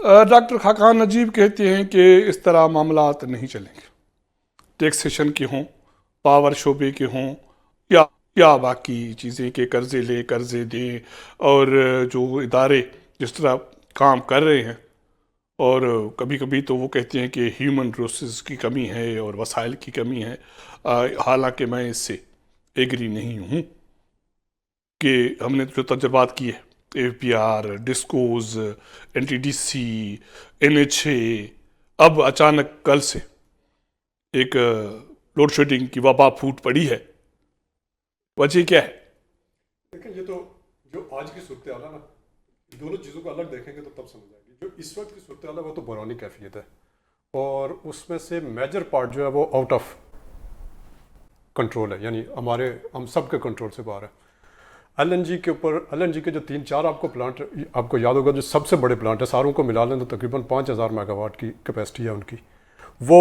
Doctor Khaqan نجیب کہتے ہیں کہ اس طرح معاملات نہیں چلیں گے، ٹیکسیشن کے ہوں، پاور شعبے کے ہوں، یا باقی چیزیں کہ قرضے لے قرضے دیں، اور جو ادارے جس طرح کام کر رہے ہیں، اور کبھی کبھی تو وہ کہتے ہیں کہ ہیومن ریسورسز کی کمی ہے اور وسائل کی کمی ہے، حالانکہ میں اس سے ایگری نہیں ہوں کہ ہم نے جو تجربات کیے F P R, DISCOs, N T D C, N H A, اب اچانک کل سے ایک لوڈ شیڈنگ کی وبا پھوٹ پڑی ہے، وجہ کیا ہے؟ دیکھیں یہ تو جو آج کی صورتحال ہے نا، دونوں چیزوں کو الگ دیکھیں گے تو تب سمجھ آئے گی۔ جو اس وقت کی صورتحال ہے وہ تو بحرانی کیفیت ہے، اور اس میں سے میجر پارٹ جو ہے وہ آؤٹ آف کنٹرول ہے، یعنی ہم سب کے کنٹرول سے باہر ہے۔ ایل این جی کے اوپر، ایل این جی کے جو 3-4 آپ کو پلانٹ آپ کو یاد ہوگا، جو سب سے بڑے پلانٹ ہیں، ساروں کو ملا لیں تو تقریباً 5000 میگا واٹ کی کیپیسٹی ہے ان کی، وہ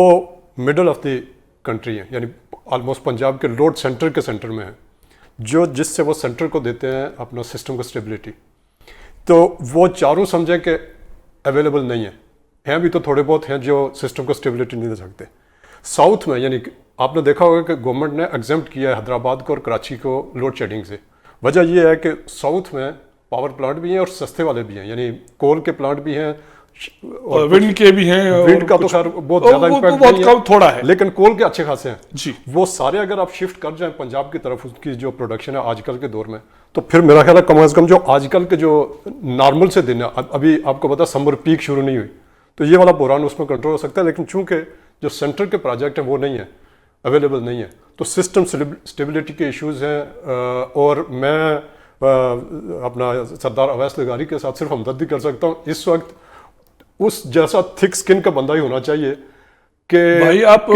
مڈل آف دی کنٹری ہیں، یعنی آلموسٹ پنجاب کے لوڈ سینٹر کے سینٹر میں ہیں، جس سے وہ سینٹر کو دیتے ہیں اپنا سسٹم کو اسٹیبلٹی۔ تو وہ چاروں سمجھیں کہ اویلیبل نہیں ہیں بھی تو تھوڑے بہت ہیں جو سسٹم کو اسٹیبلٹی نہیں دے سکتے۔ ساؤتھ میں، یعنی آپ نے دیکھا ہوگا کہ گورنمنٹ نے ایگزمپٹ کیا ہے حیدرآباد کو اور کراچی کو لوڈ شیڈنگ سے۔ وجہ یہ ہے کہ ساؤتھ میں پاور پلانٹ بھی ہیں اور سستے والے بھی ہیں، یعنی کول کے پلانٹ بھی ہیں اور ونڈ کے بھی ہیں، ونڈ کا تو خیر بہت زیادہ امپیکٹ نہیں ہے، تھوڑا ہے، لیکن کول کے اچھے خاصے ہیں جی۔ وہ سارے اگر آپ شفٹ کر جائیں پنجاب کی طرف، اس کی جو پروڈکشن ہے آج کل کے دور میں، تو پھر میرا خیال ہے کم از کم جو آج کل کے جو نارمل سے دن ہے، ابھی آپ کو پتا سمر پیک شروع نہیں ہوئی، تو یہ والا بحران اس میں کنٹرول ہو سکتا ہے، لیکن چونکہ جو سینٹر کے پروجیکٹ ہیں وہ نہیں ہیں، اویلیبل نہیں ہیں، تو سسٹم اسٹیبلٹی کے ایشوز ہیں۔ اور میں اپنا سردار اویس لغاری کے ساتھ صرف ہمدردی کر سکتا ہوں، اس وقت اس جیسا تھک سکن کا بندہ ہی ہونا چاہیے کہ بھائی آپ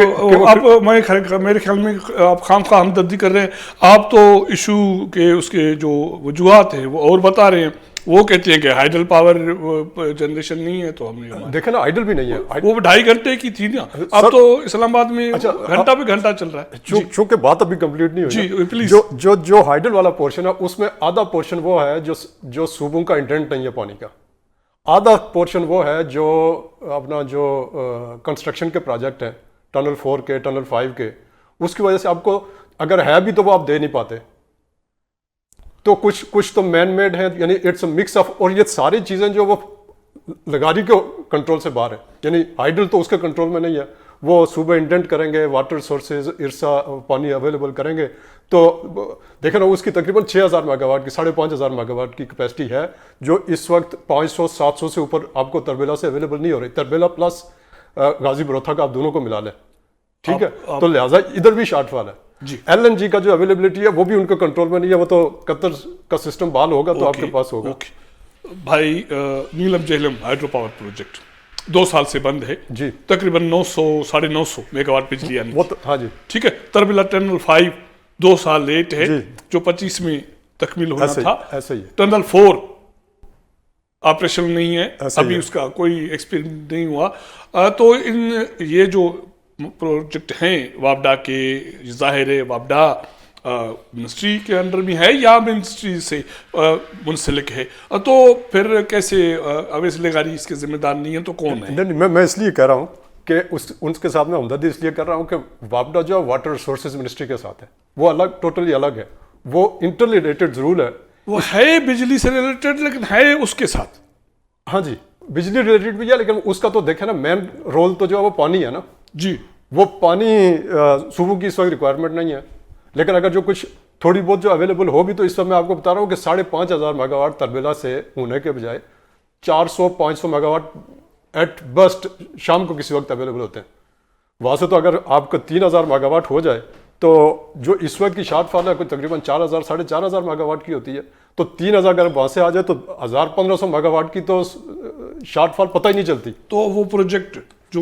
میرے خیال میں آپ خام خواہ ہمدردی کر رہے ہیں، آپ تو ایشو کے اس کے جو وجوہات ہیں وہ اور بتا رہے ہیں، وہ کہتے ہیں کہ ہائیڈل پاور جنریشن نہیں ہے، تو ہم نے دیکھا نا ہائیڈل بھی نہیں ہے، وہ 2.5 گھنٹے کی تھی نا، اب تو اسلام آباد میں گھنٹہ پہ گھنٹہ چل رہا ہے۔ چونکہ بات ابھی کمپلیٹ نہیں ہوئی، جی پلیز۔ جو ہائیڈل والا پورشن ہے اس میں آدھا پورشن وہ ہے جو صوبوں کا انٹینٹ نہیں ہے پانی کا، آدھا پورشن وہ ہے جو اپنا جو کنسٹرکشن کے پروجیکٹ ہیں، ٹنل 4 کے، ٹنل 5 کے، اس کی وجہ سے آپ کو اگر ہے بھی تو وہ آپ دے نہیں پاتے، تو کچھ تو مین میڈ ہیں، یعنی اٹس اے مکس آف، اور یہ ساری چیزیں جو وہ لغاری کے کنٹرول سے باہر ہے، یعنی ہائیڈل تو اس کے کنٹرول میں نہیں ہے، وہ صوبے انڈینٹ کریں گے، واٹر سورسز ارسا پانی اویلیبل کریں گے، تو دیکھیں نا اس کی تقریباً 6000 میگا واٹ کی 5500 میگا واٹ کی کیپیسٹی ہے، جو اس وقت 500-700 سے اوپر آپ کو تربیلا سے اویلیبل نہیں ہو رہی، تربیلا پلس غازی بروتھا کا آپ دونوں کو ملا لیں، ٹھیک ہے، تو لہٰذا ادھر بھی شارٹ فال ہے۔ جی، ایل این جی کا جو اویلیبلٹی ہے وہ بھی ان کے کنٹرول میں نہیں ہے، وہ تو قطر کا سسٹم بحال ہوگا تو آپ کے پاس ہوگا۔ بھائی نیلم جہلم ہائیڈرو پاور پروجیکٹ 2 سال سے بند ہے، جی، تقریباً 900-950 میگا واٹ بجلی آنی تھی، ہاں جی، ٹھیک ہے۔ تربیلا ٹنل 5 2 سال لیٹ ہے، جو 25 میں تکمیل ہونا تھا۔ ایسا ہی ہے، ٹنل 4 آپریشن نہیں ہے، ابھی اس کا کوئی ایکسپیریمنٹ نہیں ہوا، تو یہ جو پروجیکٹ ہیں وابڈا کے، ظاہر ہے وابڈا منسٹری کے انڈر میں ہے یا منسٹری سے منسلک ہے، تو پھر کیسے اویس لغاری اس کے ذمہ دار نہیں ہیں تو کون ہے؟ نہیں، میں اس لیے کہہ رہا ہوں کہ ان کے ساتھ میں ہمدردی اس لیے کر رہا ہوں کہ وابڈا جو واٹر ریسورسز منسٹری کے ساتھ ہے، وہ الگ، ٹوٹلی الگ ہے، وہ انٹر ریلیٹڈ ضرور ہے، وہ ہے بجلی سے ریلیٹڈ لیکن ہے اس کے ساتھ، ہاں جی بجلی ریلیٹڈ بھی ہے، لیکن اس کا تو دیکھیں نا مین رول تو جو ہے وہ پانی ہے نا، جی، وہ پانی صوبوں کی اس وقت ریکوائرمنٹ نہیں ہے، لیکن اگر جو کچھ تھوڑی بہت جو اویلیبل ہوگی تو اس وقت میں آپ کو بتا رہا ہوں کہ 5500 میگا واٹ تربیلا سے ہونے کے بجائے 400-500 میگا واٹ ایٹ بسٹ شام کو کسی وقت اویلیبل ہوتے ہیں، وہاں سے تو اگر آپ کا 3000 میگا واٹ ہو جائے تو جو اس وقت کی شارٹ فال ہے کوئی تقریباً 4000-4500 میگا واٹ کی ہوتی ہے، تو 3000 اگر وہاں سے آ جائے تو 1500 میگا واٹ کی تو شارٹ فال پتہ ہی نہیں چلتی۔ تو وہ پروجیکٹ جو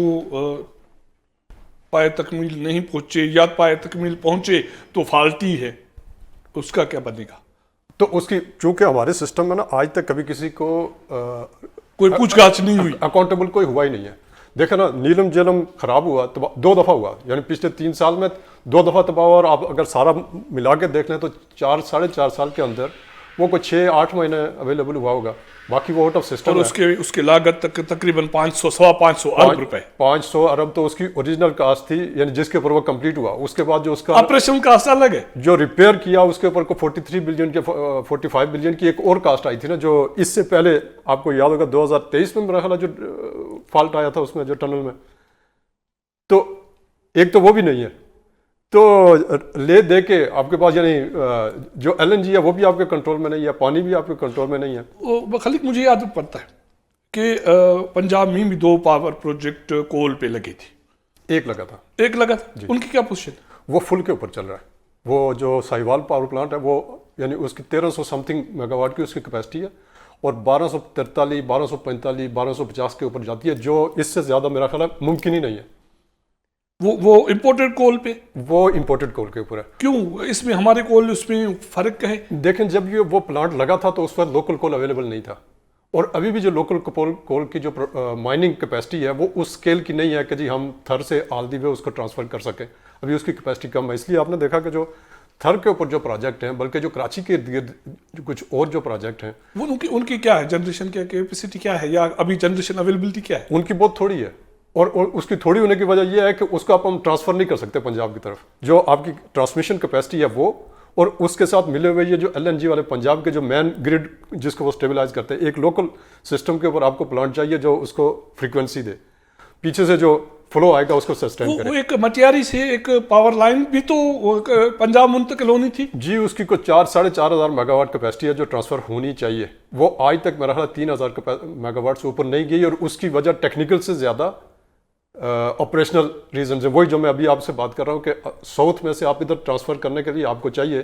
پائے تکمیل نہیں پہنچے یا پائے تکمیل پہنچے تو فالٹی ہے، اس کا کیا بنے گا؟ تو اس کی چونکہ ہمارے سسٹم میں نا آج تک کبھی کسی کو کوئی پوچھ گاچھ نہیں ہوئی، اکاؤنٹیبل کوئی ہوا ہی نہیں ہے۔ دیکھیں نا نیلم جہلم خراب ہوا 2 دفعہ ہوا، یعنی پچھلے 3 سال میں 2 دفعہ تباہ ہوا، اور آپ اگر سارا ملا کے دیکھ لیں تو 4-4.5 سال کے اندر وہ کوئی 6-8 مہینے اویلیبل ہوا ہوگا, باقی وہ آؤٹ آف سسٹم اور ہے. اس کی لاگت تقریباً 500 ارب روپے. 500 ارب تو اس کی اوریجنل کاسٹ تھی, یعنی جس کے اوپر وہ کمپلیٹ ہوا. اس کے بعد جو اس کا آپریشن کاسٹ الگ ہے, جو ریپیئر کیا اس کے اوپر کو 43 بلین کی 45 بلین کی ایک اور کاسٹ آئی تھی نا, جو اس سے پہلے آپ کو یاد ہوگا 2023 میں میرا خیال ہے جو فالٹ آیا تھا اس میں جو ٹنل میں, تو ایک تو وہ بھی نہیں ہے. تو لے دے کے آپ کے پاس یعنی جو ایل این جی ہے وہ بھی آپ کے کنٹرول میں نہیں ہے, پانی بھی آپ کے کنٹرول میں نہیں ہے. خلیق مجھے یاد پڑتا ہے کہ پنجاب میں بھی 2 پاور پروجیکٹ کول پہ لگی تھی. ایک لگا تھا, ان کی کیا پوزیشن؟ وہ فل کے اوپر چل رہا ہے. وہ جو ساہیوال پاور پلانٹ ہے وہ یعنی اس کی 1300 سمتھنگ میگا واٹ کی اس کی کیپیسٹی ہے, اور 1243 1245 1250 کے اوپر جاتی ہے, جو اس سے زیادہ میرا خیال ہے ممکن ہی نہیں ہے. وہ امپورٹڈ کول پہ, وہ امپورٹڈ کول کے اوپر ہے. کیوں اس میں ہمارے کول اس میں فرق ہے؟ دیکھیں جب یہ وہ پلانٹ لگا تھا تو اس وقت لوکل کول اویلیبل نہیں تھا, اور ابھی بھی جو لوکل کول کی جو مائننگ کیپیسٹی ہے وہ اس اسکیل کی نہیں ہے کہ جی ہم تھر سے آل دی وے اس کو ٹرانسفر کر سکیں. ابھی اس کی کیپیسٹی کم ہے. اس لیے آپ نے دیکھا کہ جو تھر کے اوپر جو پروجیکٹ ہیں, بلکہ جو کراچی کے ارد گرد کچھ اور جو پروجیکٹ ہیں وہ ان کی کیا ہے, جنریشن کیا کیپیسٹی کیا ہے, یا ابھی جنریشن اویلیبلٹی کیا ہے؟ ان کی بہت تھوڑی ہے, اور اس کی تھوڑی ہونے کی وجہ یہ ہے کہ اس کو آپ ہم ٹرانسفر نہیں کر سکتے پنجاب کی طرف. جو آپ کی ٹرانسمیشن کیپیسٹی ہے وہ, اور اس کے ساتھ ملے ہوئے یہ جو ایل این جی والے پنجاب کے جو مین گریڈ جس کو وہ اسٹیبلائز کرتے ہیں, ایک لوکل سسٹم کے اوپر آپ کو پلانٹ چاہیے جو اس کو فریکوینسی دے, پیچھے سے جو فلو آئے گا اس کو سسٹین کرے. وہ ایک مٹیاری سے ایک پاور لائن بھی تو پنجاب منتقل ہونی تھی جی. اس کی کوئی 4-4.5 ہزار میگا واٹ کیپیسٹی ہے جو ٹرانسفر ہونی چاہیے. وہ آج تک میرا خیال 3,000 میگا واٹ سے اوپر نہیں گئی, اور اس کی وجہ ٹیکنیکل سے زیادہ آپریشنل ریزنز ہیں. وہی جو میں ابھی آپ سے بات کر رہا ہوں کہ ساؤتھ میں سے آپ ادھر ٹرانسفر کرنے کے لیے آپ کو چاہیے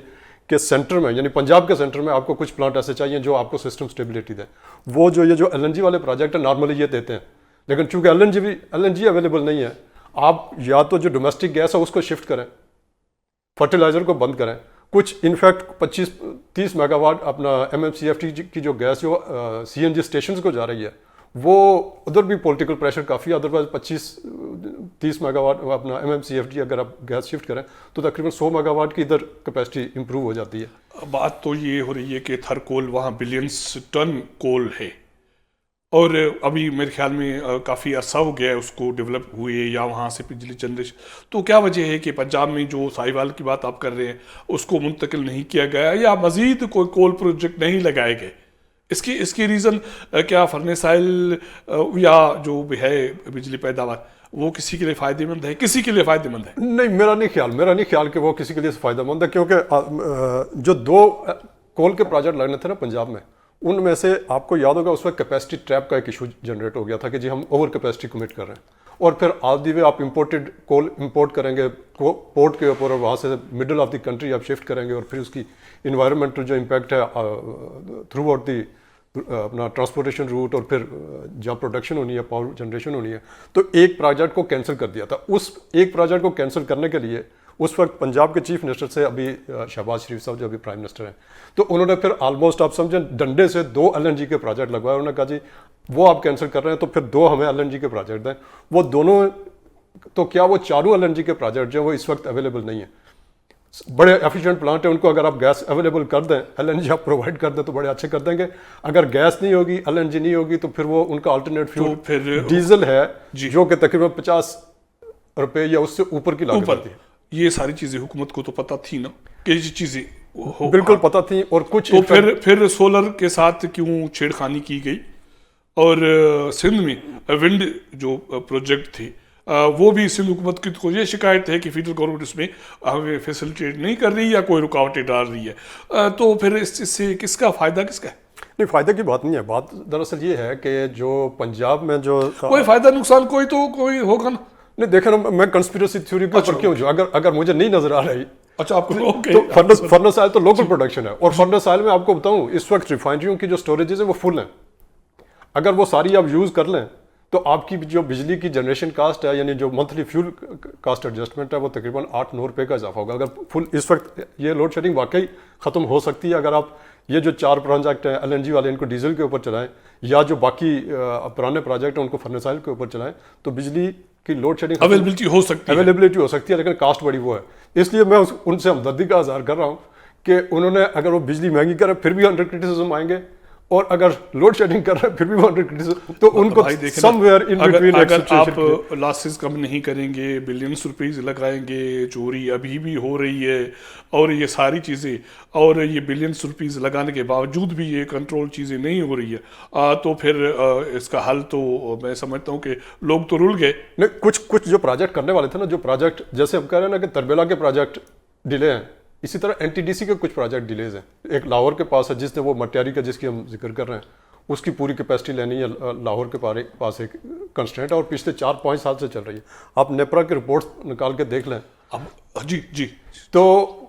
کہ سینٹر میں یعنی پنجاب کے سینٹر میں آپ کو کچھ پلانٹ ایسے چاہیے جو آپ کو سسٹم اسٹیبلٹی دیں. وہ جو یہ جو ایل این جی والے پروجیکٹ ہیں نارملی یہ دیتے ہیں, لیکن چونکہ ایل این جی اویلیبل نہیں ہے, آپ یا تو جو ڈومیسٹک گیس ہے اس کو شفٹ کریں, فرٹیلائزر کو بند کریں. کچھ انفیکٹ 25-30 میگا واٹ اپنا M M C F T کی جو گیس جو سی این جی اسٹیشنز کو جا رہی ہے, وہ ادھر بھی پولیٹیکل پریشر کافی ہے. ادروائز 25-30 میگا واٹ اپنا M M C F T اگر آپ گیس شفٹ کریں تو تقریباً 100 میگا واٹ کی ادھر کیپیسٹی امپروو ہو جاتی ہے. بات تو یہ ہو رہی ہے کہ تھر کول وہاں بلینس ٹن کول ہے, اور ابھی میرے خیال میں کافی عرصہ ہو گیا ہے اس کو ڈیولپ ہوئے یا وہاں سے بجلی جنریشن. تو کیا وجہ ہے کہ پنجاب میں جو ساہیوال کی بات آپ کر رہے ہیں اس کو منتقل نہیں کیا گیا, یا مزید کوئی کول پروجیکٹ نہیں لگائے گئے؟ اس کی ریزن کیا فرنس آئل یا جو بھی ہے بجلی پیداوار وہ کسی کے لیے فائدہ مند ہے, کسی کے لیے فائدہ مند ہے؟ نہیں, میرا نہیں خیال کہ وہ کسی کے لیے فائدہ مند ہے, کیونکہ جو 2 کول کے پروجیکٹ لگنے تھے نا پنجاب میں, ان میں سے آپ کو یاد ہوگا اس وقت کیپیسٹی ٹریپ کا ایک ایشو جنریٹ ہو گیا تھا کہ جی ہم اوور کیپیسٹی کمٹ کر رہے ہیں, اور پھر آل دی وے آپ امپورٹڈ کول امپورٹ کریں گے پورٹ کے اوپر, اور وہاں سے مڈل آف دی کنٹری آپ شفٹ کریں گے, اور پھر اس کی انوائرمنٹل جو امپیکٹ ہے تھرو آؤٹ دی اپنا ٹرانسپورٹیشن روٹ, اور پھر جہاں پروڈکشن ہونی ہے پاور جنریشن ہونی ہے, تو ایک پروجیکٹ کو کینسل کر دیا تھا. اس ایک پروجیکٹ کو کینسل کرنے کے لیے اس وقت پنجاب کے چیف منسٹر سے ابھی شہباز شریف صاحب جو ابھی پرائم منسٹر ہیں, تو انہوں نے پھر آلموسٹ آپ سمجھیں ڈنڈے سے 2 ایل این جی کے پروجیکٹ لگوائے. انہوں نے کہا جی وہ آپ کینسل کر رہے ہیں تو پھر 2 ہمیں ایل این جی کے پروجیکٹ دیں. وہ دونوں تو کیا وہ چاروں ایل این جی کے پروجیکٹ جو ہیں وہ اس وقت اویلیبل نہیں ہیں. بڑے ایفیشینٹ پلانٹ ہیں, ان کو اگر آپ گیس اویلیبل کر دیں, ایل این جی آپ پرووائڈ کر دیں تو بڑے اچھے کر دیں گے. اگر گیس نہیں ہوگی, ایل این جی نہیں ہوگی, تو پھر وہ ان کا آلٹرنیٹ فیول ڈیزل ہے جو کہ تقریباً 50 روپے یا اس سے اوپر کی لاگت آتی ہے. یہ ساری چیزیں حکومت کو تو پتہ تھی نا کہ یہ چیزیں بالکل پتہ تھی, اور کچھ تو پھر سولر کے ساتھ کیوں چھیڑ خانی کی گئی. اور سندھ میں ونڈ جو پروجیکٹ تھے وہ بھی سندھ حکومت کی کو یہ شکایت ہے کہ فیڈرل گورنمنٹ اس میں ہمیں فیسلٹیٹ نہیں کر رہی یا کوئی رکاوٹیں ڈال رہی ہے. تو پھر اس سے کس کا فائدہ کس کا ہے؟ نہیں, فائدہ کی بات نہیں ہے. بات دراصل یہ ہے کہ جو پنجاب میں جو کوئی فائدہ نقصان کوئی ہوگا نا. نہیں, دیکھیں نا, میں کنسپیریسی تھیوری کے اوپر کیوں جو اگر مجھے نہیں نظر آ رہی. اچھا, آپ تو فرنس آئل تو لوکل پروڈکشن ہے, اور فرنس آئل میں آپ کو بتاؤں اس وقت ریفائنریوں کی جو اسٹوریجز ہیں وہ فل ہیں. اگر وہ ساری آپ یوز کر لیں تو آپ کی جو بجلی کی جنریشن کاسٹ ہے, یعنی جو منتھلی فیول کاسٹ ایڈجسٹمنٹ ہے, وہ تقریباً 8-9 روپے کا اضافہ ہوگا. اگر فل اس وقت یہ لوڈ شیڈنگ واقعی ختم ہو سکتی ہے اگر آپ یہ جو 4 پروجیکٹ ہیں ایل این جی والے ان کو ڈیزل کے اوپر چلائیں, یا جو باقی پرانے پروجیکٹ ہیں ان کو فرنس آئل کے اوپر چلائیں, تو بجلی کی لوڈ شیڈنگ اویلیبلٹی ہو سکتی ہے, لیکن کاسٹ بڑی وہ ہے. اس لیے میں ان سے ہمدردی کا اظہار کر رہا ہوں کہ انہوں نے اگر وہ بجلی مہنگی کر رہے ہیں پھر بھی انڈر کرٹیسزم آئیں گے, اور اگر لوڈ شیڈنگ کر رہے ہیں پھر بھی وہ انڈر کرٹیسزم, تو ان کو سم ویئر ان بٹوین اگر آپ لاسز کم نہیں کریں گے, بلینس روپیز لگائیں گے, چوری ابھی بھی ہو رہی ہے اور یہ ساری چیزیں, اور یہ بلینس روپیز لگانے کے باوجود بھی یہ کنٹرول چیزیں نہیں ہو رہی ہے, تو پھر اس کا حل تو میں سمجھتا ہوں کہ لوگ تو رل گئے. نہیں, کچھ جو پروجیکٹ کرنے والے تھے نا, جو پروجیکٹ جیسے ہم کہہ رہے ہیں نا کہ تربیلا کے پروجیکٹ ڈیلے ہیں, اسی طرح این ٹی ڈی سی کے کچھ پروجیکٹ ڈیلیز ہیں. ایک لاہور کے پاس ہے جس نے وہ مٹیاری کا جس کی ہم ذکر کر رہے ہیں, اس کی پوری کیپیسٹی لینی ہے, لاہور کے پاس ایک کنسٹرینٹ ہے اور پچھلے 4-5 سال سے چل رہی ہے. آپ نیپرا کی رپورٹس نکال کے دیکھ لیں. جی تو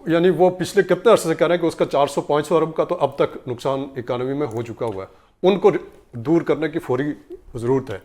یعنی وہ پچھلے کتنے عرصے سے کہہ رہے ہیں کہ اس کا 400-500 ارب کا تو اب تک نقصان اکانومی میں ہو چکا ہوا ہے. ان کو دور کرنے کی فوری ضرورت ہے.